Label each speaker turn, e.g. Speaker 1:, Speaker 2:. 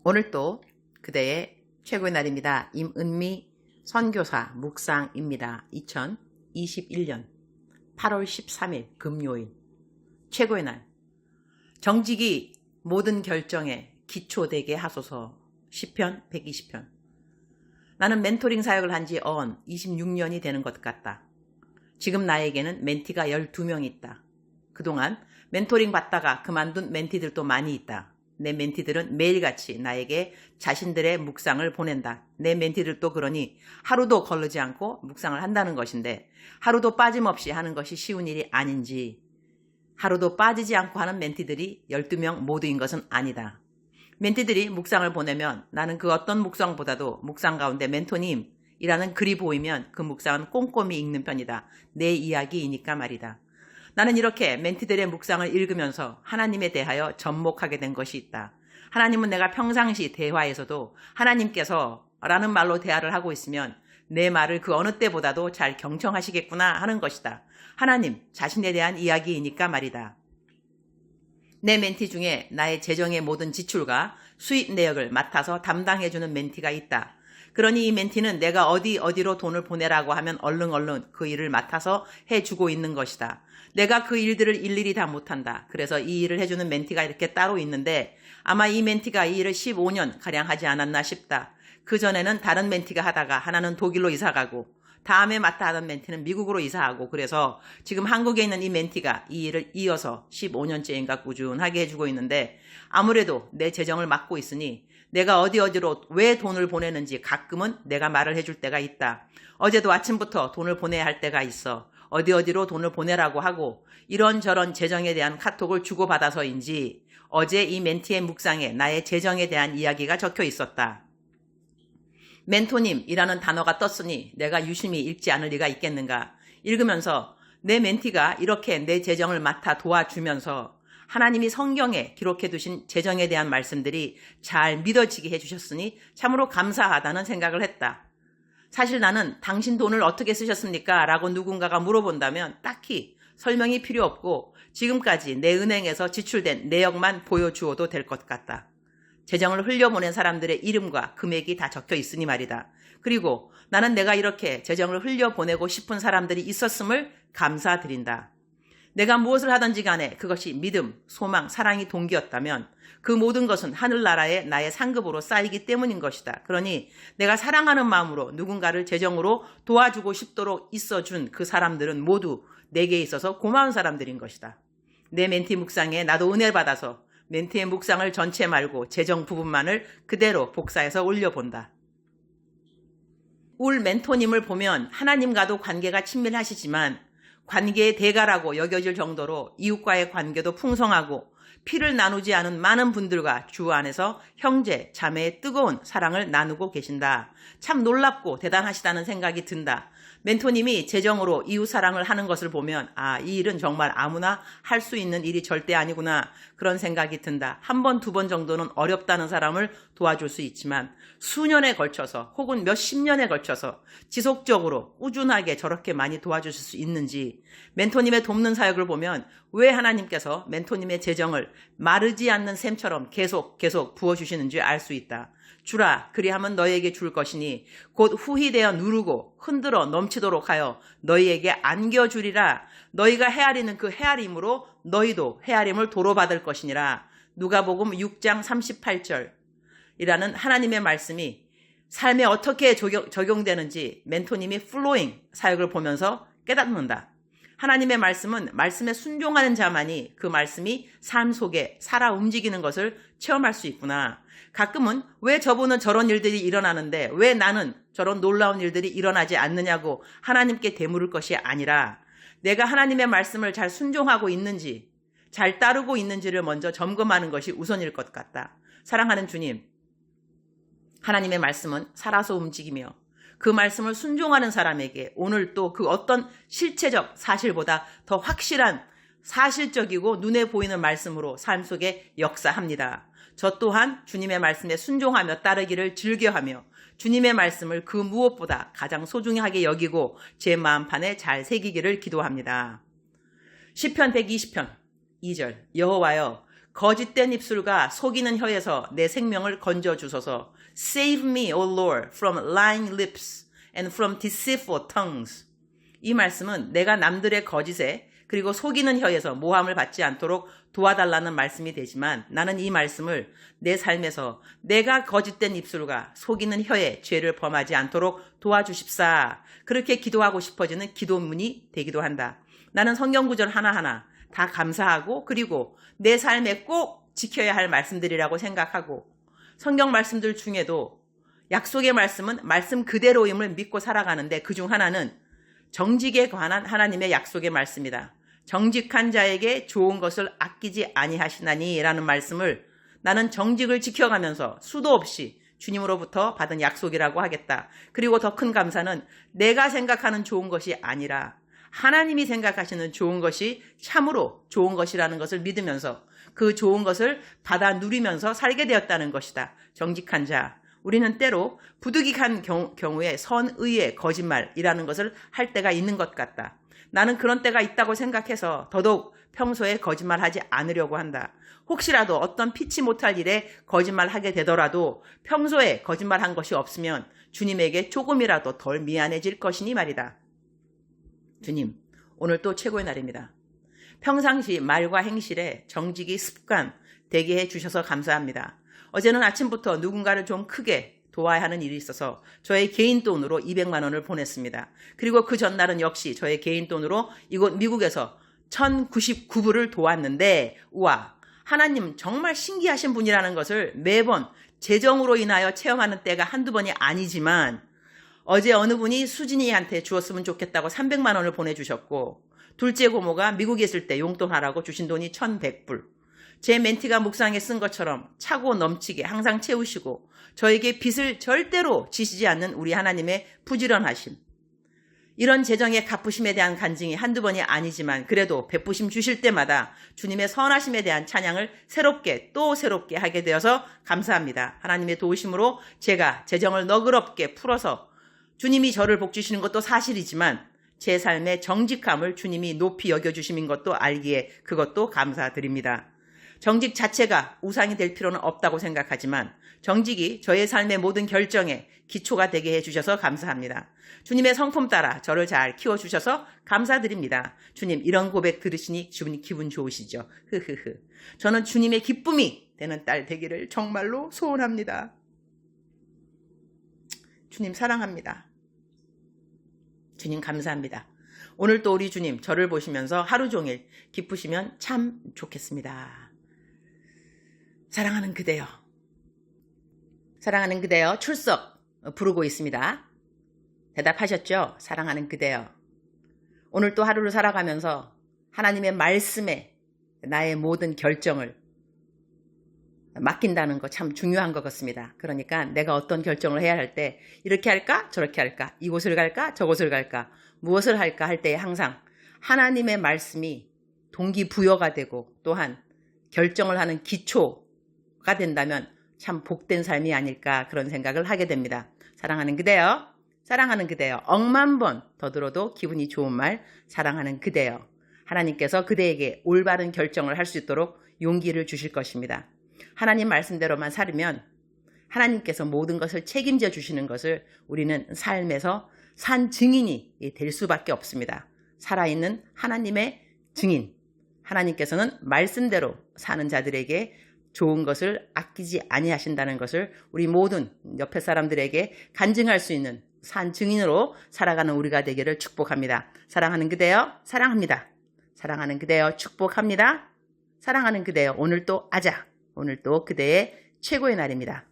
Speaker 1: 오늘 또 그대의 최고의 날입니다. 임은미 선교사 묵상입니다. 2021년 8월 13일 금요일 최고의 날. 정직이 모든 결정에 기초되게 하소서. 시편 120편. 나는 멘토링 사역을 한 지 26년이 되는 것 같다. 지금 나에게는 멘티가 12명 있다. 그동안 멘토링 받다가 그만둔 멘티들도 많이 있다. 내 멘티들은 매일같이 나에게 자신들의 묵상을 보낸다. 내 멘티들도 그러니 하루도 거르지 않고 묵상을 한다는 것인데 하루도 빠짐없이 하는 것이 쉬운 일이 아닌지, 하루도 빠지지 않고 하는 멘티들이 12명 모두인 것은 아니다. 멘티들이 묵상을 보내면 나는 그 어떤 묵상보다도 묵상 가운데 멘토님이라는 글이 보이면 그 묵상은 꼼꼼히 읽는 편이다. 내 이야기이니까 말이다. 나는 이렇게 멘티들의 묵상을 읽으면서 하나님에 대하여 접목하게 된 것이 있다. 하나님은 내가 평상시 대화에서도 하나님께서 라는 말로 대화를 하고 있으면 내 말을 그 어느 때보다도 잘 경청하시겠구나 하는 것이다. 하나님 자신에 대한 이야기이니까 말이다. 내 멘티 중에 나의 재정의 모든 지출과 수입 내역을 맡아서 담당해주는 멘티가 있다. 그러니 이 멘티는 내가 어디로 돈을 보내라고 하면 얼른 그 일을 맡아서 해주고 있는 것이다. 내가 그 일들을 일일이 다 못한다. 그래서 이 일을 해주는 멘티가 이렇게 따로 있는데 아마 이 멘티가 이 일을 15년 가량 하지 않았나 싶다. 그전에는 다른 멘티가 하다가 하나는 독일로 이사가고 다음에 맡아 하던 멘티는 미국으로 이사하고, 그래서 지금 한국에 있는 이 멘티가 이 일을 이어서 15년째인가 꾸준하게 해주고 있는데 아무래도 내 재정을 맡고 있으니 내가 어디로 왜 돈을 보내는지 가끔은 내가 말을 해줄 때가 있다. 어제도 아침부터 돈을 보내야 할 때가 있어. 어디로 돈을 보내라고 하고 이런저런 재정에 대한 카톡을 주고받아서인지 어제 이 멘티의 묵상에 나의 재정에 대한 이야기가 적혀 있었다. 멘토님이라는 단어가 떴으니 내가 유심히 읽지 않을 리가 있겠는가. 읽으면서 내 멘티가 이렇게 내 재정을 맡아 도와주면서 하나님이 성경에 기록해 두신 재정에 대한 말씀들이 잘 믿어지게 해주셨으니 참으로 감사하다는 생각을 했다. 사실 나는 당신 돈을 어떻게 쓰셨습니까? 라고 누군가가 물어본다면 딱히 설명이 필요 없고 지금까지 내 은행에서 지출된 내역만 보여주어도 될 것 같다. 재정을 흘려보낸 사람들의 이름과 금액이 다 적혀 있으니 말이다. 그리고 나는 내가 이렇게 재정을 흘려보내고 싶은 사람들이 있었음을 감사드린다. 내가 무엇을 하든지 간에 그것이 믿음, 소망, 사랑이 동기였다면 그 모든 것은 하늘나라에 나의 상급으로 쌓이기 때문인 것이다. 그러니 내가 사랑하는 마음으로 누군가를 재정으로 도와주고 싶도록 있어준 그 사람들은 모두 내게 있어서 고마운 사람들인 것이다. 내 멘티 묵상에 나도 은혜를 받아서 멘티의 묵상을 전체 말고 재정 부분만을 그대로 복사해서 올려본다. 울 멘토님을 보면 하나님과도 관계가 친밀하시지만 관계의 대가라고 여겨질 정도로 이웃과의 관계도 풍성하고 피를 나누지 않은 많은 분들과 주 안에서 형제, 자매의 뜨거운 사랑을 나누고 계신다. 참 놀랍고 대단하시다는 생각이 든다. 멘토님이 재정으로 이웃 사랑을 하는 것을 보면 이 일은 정말 아무나 할 수 있는 일이 절대 아니구나, 그런 생각이 든다. 한 번, 두 번 정도는 어렵다는 사람을 도와줄 수 있지만 수년에 걸쳐서 혹은 몇십 년에 걸쳐서 지속적으로 꾸준하게 저렇게 많이 도와주실 수 있는지, 멘토님의 돕는 사역을 보면 왜 하나님께서 멘토님의 재정을 마르지 않는 샘처럼 계속 부어주시는지 알 수 있다. 주라, 그리하면 너희에게 줄 것이니 곧 후히되어 누르고 흔들어 넘치도록 하여 너희에게 안겨주리라. 너희가 헤아리는 그 헤아림으로 너희도 헤아림을 도로 받을 것이니라. 누가복음 6장 38절 이라는 하나님의 말씀이 삶에 어떻게 적용되는지 멘토님이 플로잉 사역을 보면서 깨닫는다. 하나님의 말씀은 말씀에 순종하는 자만이 그 말씀이 삶 속에 살아 움직이는 것을 체험할 수 있구나. 가끔은 왜 저분은 저런 일들이 일어나는데 왜 나는 저런 놀라운 일들이 일어나지 않느냐고 하나님께 되물을 것이 아니라 내가 하나님의 말씀을 잘 순종하고 있는지, 잘 따르고 있는지를 먼저 점검하는 것이 우선일 것 같다. 사랑하는 주님, 하나님의 말씀은 살아서 움직이며 그 말씀을 순종하는 사람에게 오늘 또 그 어떤 실체적 사실보다 더 확실한 사실적이고 눈에 보이는 말씀으로 삶 속에 역사합니다. 저 또한 주님의 말씀에 순종하며 따르기를 즐겨하며 주님의 말씀을 그 무엇보다 가장 소중하게 여기고 제 마음판에 잘 새기기를 기도합니다. 시편 120편 2절. 여호와여, 거짓된 입술과 속이는 혀에서 내 생명을 건져주소서. Save me, O Lord, from lying lips and from deceitful tongues. 이 말씀은 내가 남들의 거짓에 그리고 속이는 혀에서 모함을 받지 않도록 도와달라는 말씀이 되지만 나는 이 말씀을 내 삶에서 내가 거짓된 입술과 속이는 혀에 죄를 범하지 않도록 도와주십사. 그렇게 기도하고 싶어지는 기도문이 되기도 한다. 나는 성경구절 하나하나 다 감사하고 그리고 내 삶에 꼭 지켜야 할 말씀들이라고 생각하고 성경 말씀들 중에도 약속의 말씀은 말씀 그대로임을 믿고 살아가는데 그중 하나는 정직에 관한 하나님의 약속의 말씀이다. 정직한 자에게 좋은 것을 아끼지 아니하시나니 라는 말씀을 나는 정직을 지켜가면서 수도 없이 주님으로부터 받은 약속이라고 하겠다. 그리고 더 큰 감사는 내가 생각하는 좋은 것이 아니라 하나님이 생각하시는 좋은 것이 참으로 좋은 것이라는 것을 믿으면서 그 좋은 것을 받아 누리면서 살게 되었다는 것이다. 정직한 자. 우리는 때로 부득이한 경우에 선의의 거짓말이라는 것을 할 때가 있는 것 같다. 나는 그런 때가 있다고 생각해서 더더욱 평소에 거짓말하지 않으려고 한다. 혹시라도 어떤 피치 못할 일에 거짓말하게 되더라도 평소에 거짓말한 것이 없으면 주님에게 조금이라도 덜 미안해질 것이니 말이다. 주님, 오늘 또 최고의 날입니다. 평상시 말과 행실에 정직이 습관 되게 해주셔서 감사합니다. 어제는 아침부터 누군가를 좀 크게 도와야 하는 일이 있어서 저의 개인 돈으로 200만 원을 보냈습니다. 그리고 그 전날은 역시 저의 개인 돈으로 이곳 미국에서 1099불을 도왔는데 우와, 하나님 정말 신기하신 분이라는 것을 매번 재정으로 인하여 체험하는 때가 한두 번이 아니지만 어제 어느 분이 수진이한테 주었으면 좋겠다고 300만 원을 보내주셨고 둘째 고모가 미국에 있을 때 용돈 하라고 주신 돈이 1100불. 제 멘티가 묵상에 쓴 것처럼 차고 넘치게 항상 채우시고 저에게 빚을 절대로 지시지 않는 우리 하나님의 부지런하심. 이런 재정의 갚으심에 대한 간증이 한두 번이 아니지만 그래도 베푸심 주실 때마다 주님의 선하심에 대한 찬양을 새롭게 또 새롭게 하게 되어서 감사합니다. 하나님의 도우심으로 제가 재정을 너그럽게 풀어서 주님이 저를 복주시는 것도 사실이지만 제 삶의 정직함을 주님이 높이 여겨주심인 것도 알기에 그것도 감사드립니다. 정직 자체가 우상이 될 필요는 없다고 생각하지만 정직이 저의 삶의 모든 결정에 기초가 되게 해주셔서 감사합니다. 주님의 성품 따라 저를 잘 키워주셔서 감사드립니다. 주님, 이런 고백 들으시니 기분 좋으시죠? 흐흐흐. 저는 주님의 기쁨이 되는 딸 되기를 정말로 소원합니다. 주님 사랑합니다. 주님 감사합니다. 오늘 또 우리 주님 저를 보시면서 하루 종일 기쁘시면 참 좋겠습니다. 사랑하는 그대여. 사랑하는 그대여 출석 부르고 있습니다. 대답하셨죠? 사랑하는 그대여. 오늘 또 하루를 살아가면서 하나님의 말씀에 나의 모든 결정을 맡긴다는 거 참 중요한 것 같습니다. 그러니까 내가 어떤 결정을 해야 할 때 이렇게 할까 저렇게 할까 이곳을 갈까 저곳을 갈까 무엇을 할까 할 때에 항상 하나님의 말씀이 동기부여가 되고 또한 결정을 하는 기초가 된다면 참 복된 삶이 아닐까 그런 생각을 하게 됩니다. 사랑하는 그대여, 사랑하는 그대여. 억만 번 더 들어도 기분이 좋은 말 사랑하는 그대여. 하나님께서 그대에게 올바른 결정을 할 수 있도록 용기를 주실 것입니다. 하나님 말씀대로만 살면 하나님께서 모든 것을 책임져 주시는 것을 우리는 삶에서 산 증인이 될 수밖에 없습니다. 살아있는 하나님의 증인. 하나님께서는 말씀대로 사는 자들에게 좋은 것을 아끼지 아니하신다는 것을 우리 모든 옆에 사람들에게 간증할 수 있는 산 증인으로 살아가는 우리가 되기를 축복합니다. 사랑하는 그대여 사랑합니다. 사랑하는 그대여 축복합니다. 사랑하는 그대여 오늘 또 아자. 오늘 또 그대의 최고의 날입니다.